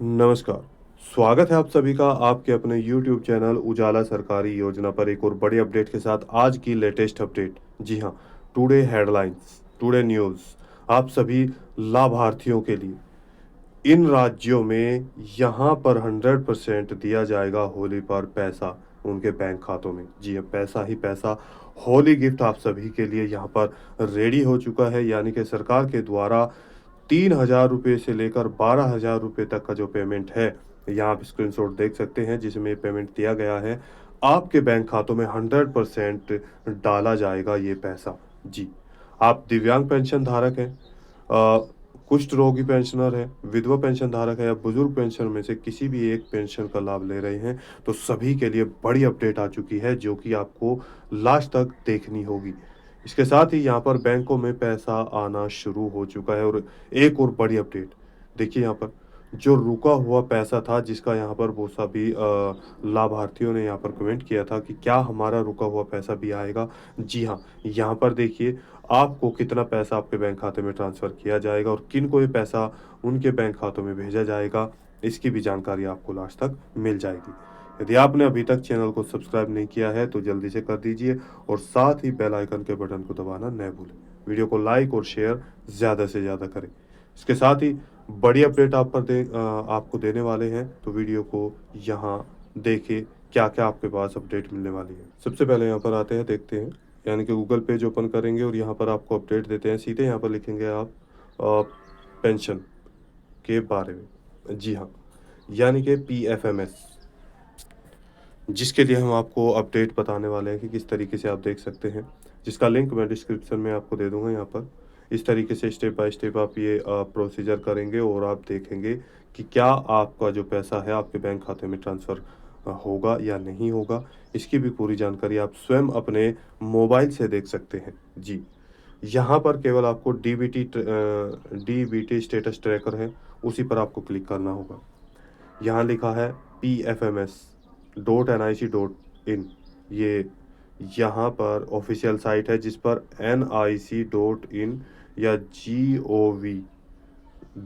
नमस्कार। स्वागत है आप सभी का आपके अपने YouTube चैनल उजाला सरकारी योजना पर एक और बड़ी अपडेट के साथ। आज की लेटेस्ट अपडेट, जी हाँ, टुडे हेडलाइंस, टुडे न्यूज़, आप सभी लाभार्थियों के लिए। इन राज्यों में यहाँ पर 100% दिया जाएगा होली पर पैसा उनके बैंक खातों में। जी हाँ, पैसा ही पैसा। होली गिफ्ट आप सभी के लिए यहाँ पर रेडी हो चुका है, यानी कि सरकार के द्वारा 3,000 रुपये से लेकर 12,000 रुपये तक का जो पेमेंट है, यहाँ आप स्क्रीनशॉट देख सकते हैं जिसमें पेमेंट दिया गया है। आपके बैंक खातों में 100% डाला जाएगा ये पैसा। जी, आप दिव्यांग पेंशन धारक हैं, कुष्ठ रोगी पेंशनर है, विधवा पेंशन धारक है या बुजुर्ग पेंशन में से किसी भी एक पेंशन का लाभ ले रहे हैं, तो सभी के लिए बड़ी अपडेट आ चुकी है जो कि आपको लास्ट तक देखनी होगी। इसके साथ ही यहाँ पर बैंकों में पैसा आना शुरू हो चुका है। और एक और बड़ी अपडेट, देखिए यहाँ पर जो रुका हुआ पैसा था, जिसका यहाँ पर वो सभी लाभार्थियों ने यहाँ पर कमेंट किया था कि क्या हमारा रुका हुआ पैसा भी आएगा। जी हाँ, यहाँ पर देखिए आपको कितना पैसा आपके बैंक खाते में ट्रांसफ़र किया जाएगा और किन को ये पैसा उनके बैंक खातों में भेजा जाएगा, इसकी भी जानकारी आपको लास्ट तक मिल जाएगी। यदि आपने अभी तक चैनल को सब्सक्राइब नहीं किया है तो जल्दी से कर दीजिए और साथ ही बेल आइकन के बटन को दबाना न भूलें। वीडियो को लाइक और शेयर ज़्यादा से ज़्यादा करें। इसके साथ ही बड़ी अपडेट आपको देने वाले हैं, तो वीडियो को यहाँ देखिए क्या-क्या आपके पास अपडेट मिलने वाली है। सबसे पहले यहाँ पर आते हैं, देखते हैं, यानी कि गूगल पेज ओपन करेंगे और यहाँ पर आपको अपडेट देते हैं। सीधे यहाँ पर लिखेंगे आप पेंशन के बारे में। जी हाँ, यानी कि पीएफएमएस, जिसके लिए हम आपको अपडेट बताने वाले हैं कि किस तरीके से आप देख सकते हैं, जिसका लिंक मैं डिस्क्रिप्शन में आपको दे दूँगा यहाँ पर। इस तरीके से स्टेप बाय स्टेप आप ये प्रोसीजर करेंगे और आप देखेंगे कि क्या आपका जो पैसा है आपके बैंक खाते में ट्रांसफ़र होगा या नहीं होगा। इसकी भी पूरी जानकारी आप स्वयं अपने मोबाइल से देख सकते हैं। जी, यहाँ पर केवल आपको डीबीटी स्टेटस ट्रैकर है, उसी पर आपको क्लिक करना होगा। यहाँ लिखा है pfms.nic.in, ये यहाँ पर ऑफिशियल साइट है जिस पर nic.in या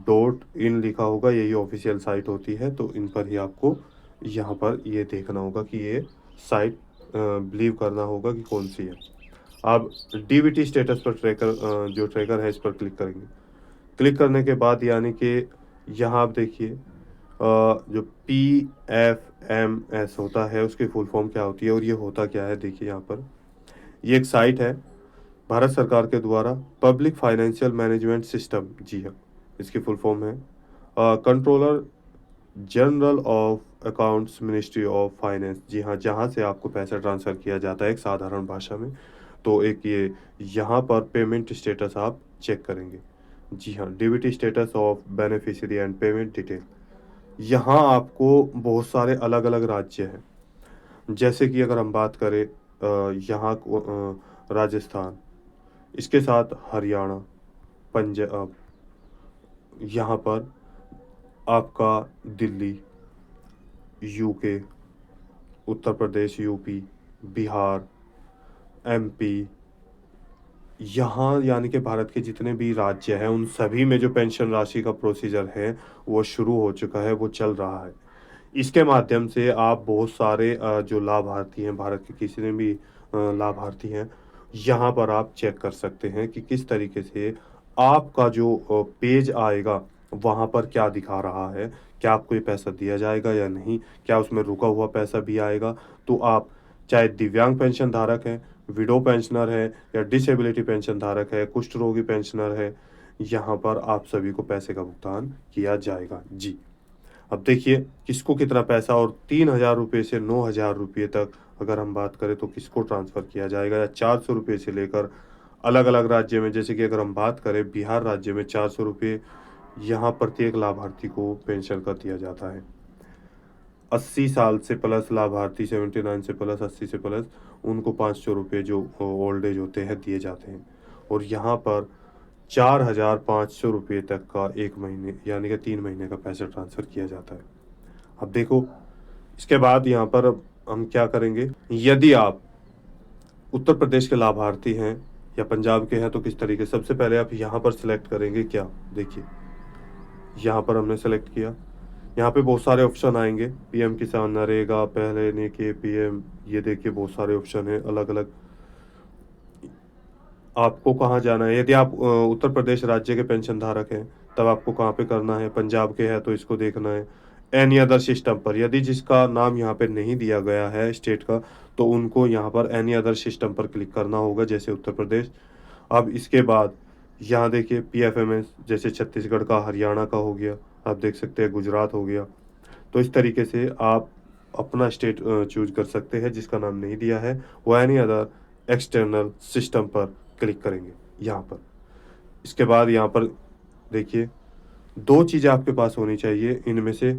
gov.in लिखा होगा, यही ऑफिशियल साइट होती है। तो इन पर ही आपको यहाँ पर ये देखना होगा कि ये साइट बिलीव करना होगा कि कौन सी है। आप डीबीटी स्टेटस पर जो ट्रैकर है इस पर क्लिक करेंगे। क्लिक करने के बाद यानी कि यहाँ आप देखिए जो पीएफएमएस होता है उसकी फुल फॉर्म क्या होती है और ये होता क्या है। देखिए यहाँ पर ये एक साइट है भारत सरकार के द्वारा, पब्लिक फाइनेंशियल मैनेजमेंट सिस्टम। जी हाँ, इसकी फुल फॉर्म है controller general of accounts ministry of finance. जी हाँ, जहाँ से आपको पैसा ट्रांसफ़र किया जाता है एक साधारण भाषा में। तो एक ये यहाँ पर पेमेंट स्टेटस आप चेक करेंगे। जी हाँ, DBT status of beneficiary and payment detail. यहाँ आपको बहुत सारे अलग-अलग राज्य हैं। जैसे कि अगर हम बात करें यहाँ को राजस्थान, इसके साथ हरियाणा, पंजाब, यहाँ पर आपका Delhi, UK, Uttar Pradesh, UP, Bihar, MP, यहाँ यानी कि भारत के जितने भी राज्य हैं उन सभी में जो पेंशन राशि का प्रोसीजर है वो शुरू हो चुका है, वो चल रहा है। इसके माध्यम से आप बहुत सारे जो लाभार्थी हैं, भारत के किसी ने भी लाभार्थी हैं, यहाँ पर आप चेक कर सकते हैं कि किस तरीके से आपका जो पेज आएगा वहाँ पर क्या दिखा रहा है, क्या आपको ये पैसा दिया जाएगा या नहीं, क्या उसमें रुका हुआ पैसा भी आएगा। तो आप चाहे दिव्यांग पेंशन धारक हैं, विडो पेंशनर है या डिसेबिलिटी पेंशन धारक है, कुष्ठ रोगी पेंशनर है, यहाँ पर आप सभी को पैसे का भुगतान किया जाएगा। जी, अब देखिए किसको कितना पैसा, और 3,000 रुपये से 9,000 रुपये तक अगर हम बात करें तो किसको ट्रांसफ़र किया जाएगा, या 400 रुपये से लेकर अलग-अलग राज्य में, जैसे कि अगर हम बात करें बिहार राज्य में 400 रुपये यहाँ प्रत्येक लाभार्थी को पेंशन का दिया जाता है। 80 साल से प्लस लाभार्थी, 79 से प्लस, 80 से प्लस, उनको 500 रुपये जो ओल्ड एज होते हैं दिए जाते हैं। और यहाँ पर 4,500 रुपये तक का 1 महीने यानी कि 3 महीने का पैसा ट्रांसफ़र किया जाता है। अब देखो इसके बाद यहाँ पर हम क्या करेंगे, यदि आप उत्तर प्रदेश के लाभार्थी हैं या पंजाब के हैं तो किस तरीके, सबसे पहले आप यहाँ पर सिलेक्ट करेंगे क्या, देखिए यहाँ पर हमने सेलेक्ट किया। यहाँ पे बहुत सारे ऑप्शन आएंगे, पीएम किसान, नरेगा, पहले ने के पीएम, ये देखिए बहुत सारे ऑप्शन है अलग अलग। आपको कहाँ जाना है, यदि आप उत्तर प्रदेश राज्य के पेंशन धारक हैं तब आपको कहाँ पे करना है, पंजाब के हैं तो इसको देखना है। एनी अदर सिस्टम पर, यदि जिसका नाम यहाँ पे नहीं दिया गया है स्टेट का, तो उनको यहाँ पर एनी अदर सिस्टम पर क्लिक करना होगा, जैसे उत्तर प्रदेश। अब इसके बाद यहाँ देखिए पीएफएमएस, जैसे छत्तीसगढ़ का, हरियाणा का हो गया, आप देख सकते हैं गुजरात हो गया। तो इस तरीके से आप अपना स्टेट चूज कर सकते हैं, जिसका नाम नहीं दिया है वो एनी अदर एक्सटर्नल सिस्टम पर क्लिक करेंगे यहाँ पर। इसके बाद यहाँ पर देखिए दो चीज़ें आपके पास होनी चाहिए, इनमें से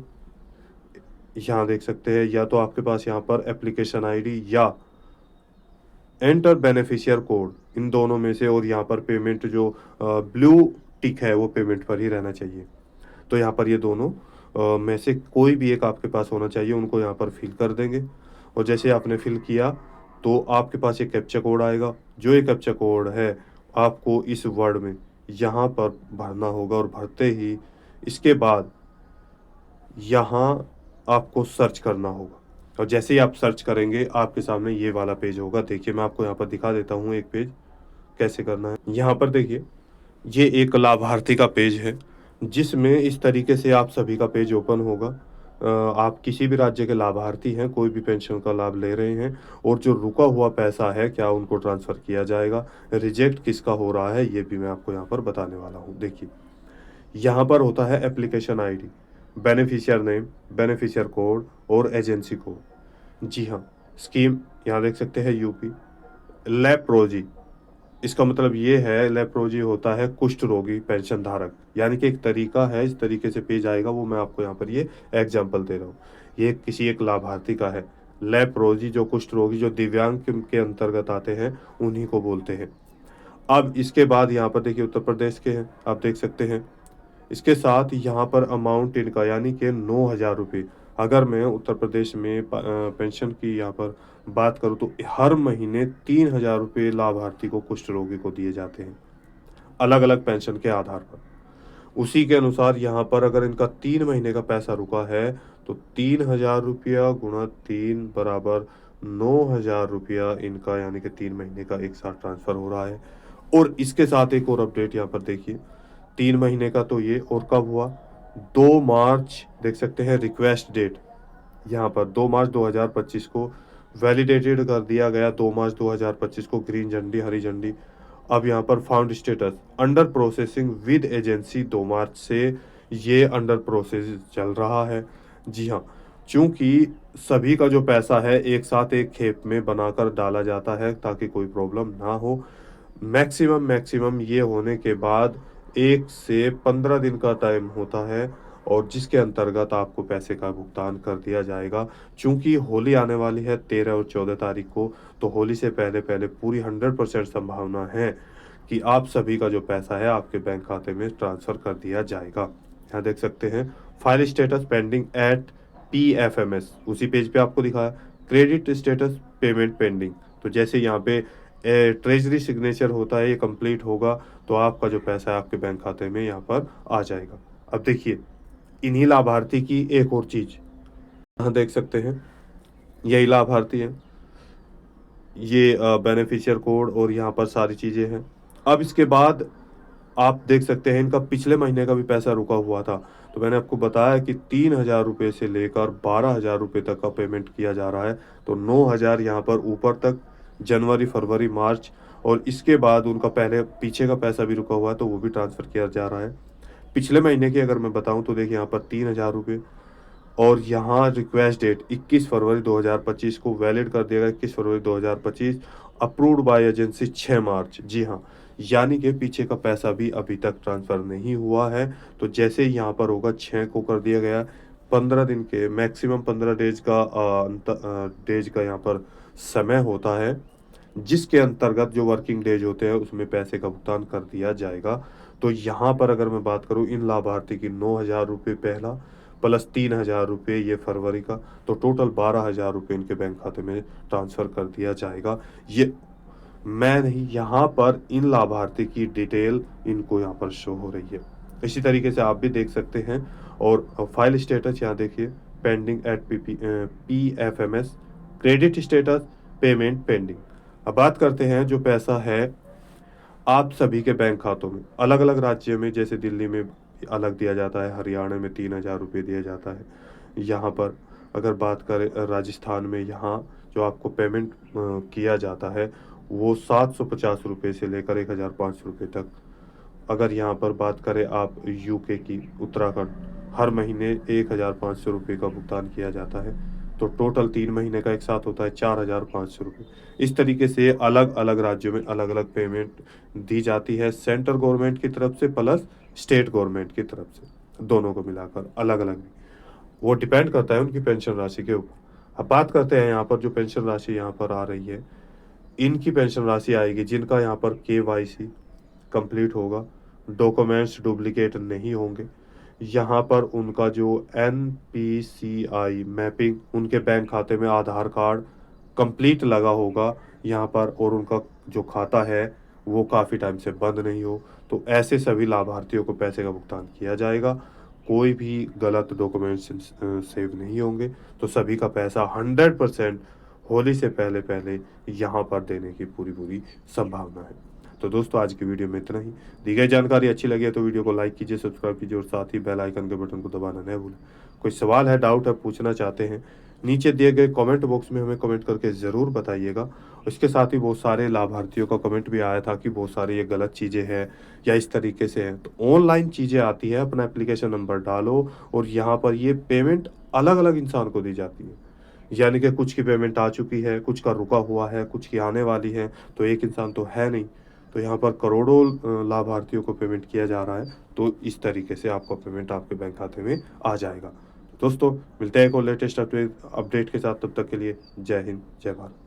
यहाँ देख सकते हैं, या तो आपके पास यहाँ पर एप्लीकेशन आईडी या एंटर बेनिफिशियर कोड, इन दोनों में से, और यहाँ पर पेमेंट जो ब्लू टिक है वो पेमेंट पर ही रहना चाहिए। तो यहाँ पर ये दोनों में से कोई भी एक आपके पास होना चाहिए, उनको यहाँ पर फिल कर देंगे। और जैसे आपने फिल किया तो आपके पास एक कैप्चा कोड आएगा, जो ये कैप्चा कोड है आपको इस वर्ड में यहाँ पर भरना होगा, और भरते ही इसके बाद यहाँ आपको सर्च करना होगा। और जैसे ही आप सर्च करेंगे आपके सामने ये वाला पेज होगा। देखिए मैं आपको यहाँ पर दिखा देता हूँ एक पेज कैसे करना है। यहाँ पर देखिए ये एक लाभार्थी का पेज है, जिसमें इस तरीके से आप सभी का पेज ओपन होगा। आप किसी भी राज्य के लाभार्थी हैं, कोई भी पेंशन का लाभ ले रहे हैं, और जो रुका हुआ पैसा है क्या उनको ट्रांसफ़र किया जाएगा, रिजेक्ट किसका हो रहा है, ये भी मैं आपको यहाँ पर बताने वाला हूँ। देखिए यहाँ पर होता है application ID, beneficiary name, beneficiary code और एजेंसी कोड। जी हाँ, स्कीम यहाँ देख सकते हैं यूपी। लेप्रोजी, इसका मतलब ये है, लेप्रोजी होता है कुष्ठ रोगी पेंशन धारक, यानी कि एक तरीका है, इस तरीके से पेज आएगा, वो मैं आपको यहाँ पर ये एग्जांपल दे रहा हूँ। ये किसी एक लाभार्थी का है, लेप्रोजी, जो कुष्ठ रोगी, जो दिव्यांग के अंतर्गत आते हैं, उन्हीं को बोलते हैं। अब इसके बाद यहाँ पर देखिए उत्तर प्रदेश के हैं, आप देख सकते हैं। इसके साथ यहाँ पर अमाउंट इनका यानी कि 9,000 रुपये। अगर मैं उत्तर प्रदेश में पेंशन की यहाँ पर बात करूँ तो हर महीने 3,000 रुपये लाभार्थी को, कुष्ठ रोगी को दिए जाते हैं, अलग अलग पेंशन के आधार पर। उसी के अनुसार यहाँ पर अगर इनका 3 महीने का पैसा रुका है तो 3,000 रुपया गुणा 3 बराबर 9,000 रुपया इनका, यानी कि 3 महीने का एक साथ ट्रांसफ़र हो रहा है। और इसके साथ एक और अपडेट यहाँ पर देखिए, 3 महीने का तो ये, और कब हुआ, 2 मार्च, देख सकते हैं रिक्वेस्ट डेट यहाँ पर 2 मार्च 2025 को वैलिडेटेड कर दिया गया। 2 मार्च 2025 को ग्रीन झंडी, हरी झंडी। अब यहाँ पर found status under processing with agency, 2 मार्च से ये अंडर प्रोसेस चल रहा है। जी हाँ, चूंकि सभी का जो पैसा है एक साथ एक खेप में बनाकर डाला जाता है ताकि कोई प्रॉब्लम ना हो। मैक्सिमम ये होने के बाद 1 से 15 दिन का टाइम होता है, और जिसके अंतर्गत आपको पैसे का भुगतान कर दिया जाएगा। चूंकि होली आने वाली है 13 और 14 तारीख को, तो होली से पहले पहले पूरी 100% संभावना है कि आप सभी का जो पैसा है आपके बैंक खाते में ट्रांसफ़र कर दिया जाएगा। यहाँ देख सकते हैं file status pending at PFMS, उसी पेज पे आपको दिखाया क्रेडिट स्टेटस पेमेंट पेंडिंग। तो जैसे यहाँ पे ट्रेजरी सिग्नेचर होता है, ये कंप्लीट होगा तो आपका जो पैसा है आपके बैंक खाते में यहाँ पर आ जाएगा। अब देखिए इन्हीं लाभार्थी की एक और चीज़ यहाँ देख सकते हैं, यही लाभार्थी है, ये बेनिफिशियर कोड और यहाँ पर सारी चीज़ें हैं। अब इसके बाद आप देख सकते हैं इनका पिछले महीने का भी पैसा रुका हुआ था। तो मैंने आपको बताया कि 3,000 रुपये से लेकर 12,000 रुपये तक का पेमेंट किया जा रहा है। तो 9,000 यहाँ पर ऊपर तक, जनवरी, फरवरी, मार्च, और इसके बाद उनका पहले पीछे का पैसा भी रुका हुआ है तो वो भी ट्रांसफ़र किया जा रहा है। पिछले महीने की अगर मैं बताऊं तो देखिए यहाँ पर 3,000 रुपये, और यहाँ रिक्वेस्ट डेट 21 फरवरी 2025 को वैलिड कर दिया गया, 21 फरवरी 2025, अप्रूव्ड बाय एजेंसी 6 मार्च। जी हाँ, यानी कि पीछे का पैसा भी अभी तक ट्रांसफ़र नहीं हुआ है। तो जैसे ही यहाँ पर होगा 6 को कर दिया गया, 15 दिन के, मैक्सिमम 15 डेज का यहाँ पर समय होता है, जिसके अंतर्गत जो वर्किंग डेज होते हैं उसमें पैसे का भुगतान कर दिया जाएगा। तो यहाँ पर अगर मैं बात करूँ इन लाभार्थी की, 9,000 रुपये पहला प्लस 3,000 रुपये ये फरवरी का, तो टोटल 12,000 रुपये इनके बैंक खाते में ट्रांसफ़र कर दिया जाएगा। ये मैं नहीं, यहाँ पर इन लाभार्थी की डिटेल इनको यहाँ पर शो हो रही है। इसी तरीके से आप भी देख सकते हैं। और फाइल स्टेटस यहाँ देखिए, pending at PFMS, credit status, payment pending. अब बात करते हैं जो पैसा है आप सभी के बैंक खातों में। अलग अलग राज्य में जैसे दिल्ली में अलग दिया जाता है, हरियाणा में 3,000 रुपये दिया जाता है। यहाँ पर अगर बात करें राजस्थान में, यहाँ जो आपको पेमेंट किया जाता है वो 750 रुपये से लेकर 1,500 रुपये तक। अगर यहाँ पर बात करें आप यूके की, उत्तराखंड, हर महीने 1,500 रुपये का भुगतान किया जाता है। तो टोटल 3 महीने का एक साथ होता है 4,500 रुपये। इस तरीके से अलग अलग राज्यों में अलग अलग पेमेंट दी जाती है, सेंट्रल गवर्नमेंट की तरफ से प्लस स्टेट गवर्नमेंट की तरफ से, दोनों को मिलाकर अलग अलग। वो डिपेंड करता है उनकी पेंशन राशि के ऊपर। अब बात करते हैं यहाँ पर जो पेंशन राशि यहाँ पर आ रही है, इनकी पेंशन राशि आएगी जिनका यहाँ पर KYC कंप्लीट होगा, डॉक्यूमेंट्स डुप्लीकेट नहीं होंगे, यहाँ पर उनका जो NPCI मैपिंग, उनके बैंक खाते में आधार कार्ड कंप्लीट लगा होगा यहाँ पर, और उनका जो खाता है वो काफ़ी टाइम से बंद नहीं हो, तो ऐसे सभी लाभार्थियों को पैसे का भुगतान किया जाएगा। कोई भी गलत डॉक्यूमेंट्स सेव नहीं होंगे, तो सभी का पैसा 100% होली से पहले पहले यहाँ पर देने की पूरी पूरी संभावना है। तो दोस्तों आज की वीडियो में इतना ही। दी गई जानकारी अच्छी लगी है तो वीडियो को लाइक कीजिए, सब्सक्राइब कीजिए और साथ ही बेल आइकन के बटन को दबाना न भूलें। कोई सवाल है, डाउट है, पूछना चाहते हैं, नीचे दिए गए कमेंट बॉक्स में हमें कमेंट करके ज़रूर बताइएगा। इसके साथ ही बहुत सारे लाभार्थियों का कमेंट भी आया था कि बहुत सारी ये गलत चीज़ें हैं या इस तरीके से है। तो ऑनलाइन चीज़ें आती है, अपना एप्लीकेशन नंबर डालो और यहाँ पर ये पेमेंट अलग अलग इंसान को दी जाती है। यानी कि कुछ की पेमेंट आ चुकी है, कुछ का रुका हुआ है, कुछ की आने वाली है, तो एक इंसान तो है नहीं। तो यहाँ पर करोड़ों लाभार्थियों को पेमेंट किया जा रहा है, तो इस तरीके से आपका पेमेंट आपके बैंक खाते में आ जाएगा। दोस्तों मिलते हैं एक और लेटेस्ट अपडेट के साथ, तब तक के लिए जय हिंद, जय भारत।